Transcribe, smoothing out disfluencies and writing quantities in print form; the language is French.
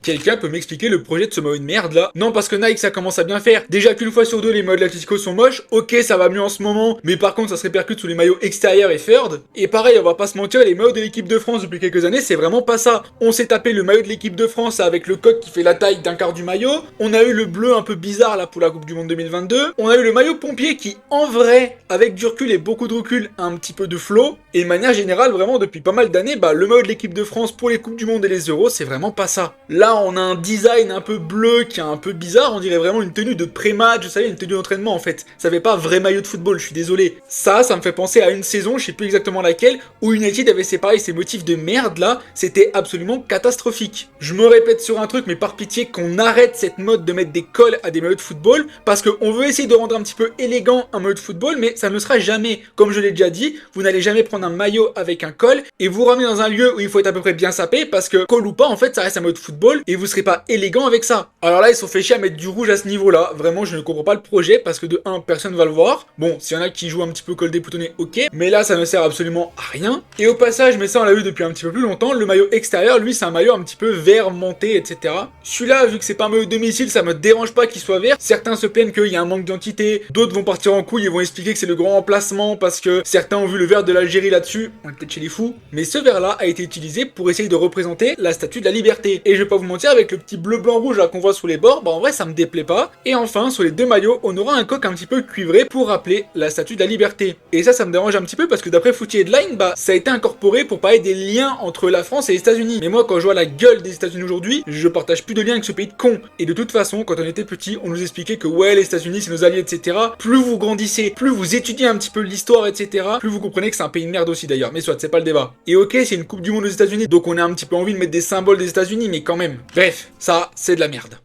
Quelqu'un peut m'expliquer le projet de ce maillot de merde là? Non, parce que Nike ça commence à bien faire. Déjà qu'une fois sur deux les maillots de l'Atlético sont moches, ok ça va mieux en ce moment, mais par contre ça se répercute sur les maillots extérieurs et third. Et pareil, on va pas se mentir, les maillots de l'équipe de France depuis quelques années c'est vraiment pas ça. On s'est tapé le maillot de l'équipe de France avec le coq qui fait la taille d'un quart du maillot. On a eu le bleu un peu bizarre là pour la Coupe du Monde 2022. On a eu le maillot pompier qui en vrai, avec du recul et beaucoup de recul, a un petit peu de flow. Et de manière générale, vraiment depuis pas mal d'années, le maillot de l'équipe de France pour les Coupes du Monde et les Euros, c'est vraiment pas ça. Là, on a un design un peu bleu qui est un peu bizarre, on dirait vraiment une tenue de pré-match, vous savez, une tenue d'entraînement en fait. Ça fait pas vrai maillot de football, je suis désolé. Ça me fait penser à une saison, je sais plus exactement laquelle, où United avait séparé ces motifs de merde là, c'était absolument catastrophique. Je me répète sur un truc, mais par pitié qu'on arrête cette mode de mettre des cols à des maillots de football, parce qu'on veut essayer de rendre un petit peu élégant un maillot de football, mais ça ne sera jamais, comme je l'ai déjà dit, vous n'allez jamais prendre un maillot avec un col et vous ramener dans un lieu où il faut être à peu près bien sapé, parce que col ou pas, en fait, ça reste un maillot de football et vous serez pas élégant avec ça. Alors là, ils sont fait chier à mettre du rouge à ce niveau-là. Vraiment, je ne comprends pas le projet parce que de 1, personne va le voir. Bon, s'il y en a qui jouent un petit peu col déboutonné, ok. Mais là, ça ne sert absolument à rien. Et au passage, mais ça, on l'a vu depuis un petit peu plus longtemps, le maillot extérieur, lui, c'est un maillot un petit peu vert monté, etc. Celui-là, vu que c'est pas un maillot de domicile, ça me dérange pas qu'il soit vert. Certains se plaignent qu'il y a un manque d'identité. D'autres vont partir en couille et vont expliquer que c'est le grand remplacement parce que certains ont vu le vert de l'Algérie là-dessus. On est peut-être chez les fous. Mais ce vert-là a été utilisé pour essayer de représenter la statue de la liberté. Et je vais pas vous mentir, avec le petit bleu, blanc, rouge là qu'on voit sous les bords, en vrai ça me déplaît pas. Et enfin, sur les deux maillots, on aura un coq un petit peu cuivré pour rappeler la statue de la liberté. Et ça me dérange un petit peu parce que d'après Footy Headline, ça a été incorporé pour parler des liens entre la France et les États-Unis. Mais moi, quand je vois la gueule des États-Unis aujourd'hui, je partage plus de liens avec ce pays de cons. Et de toute façon, quand on était petit, on nous expliquait que ouais, les États-Unis c'est nos alliés, etc. Plus vous grandissez, plus vous étudiez un petit peu l'histoire, etc. Plus vous comprenez que c'est un pays de merde aussi d'ailleurs. Mais soit, c'est pas le débat. Et ok, c'est une Coupe du Monde aux États-Unis, donc on a un petit peu envie de mettre des symboles des États-Unis, mais quand même. Bref, ça, c'est de la merde.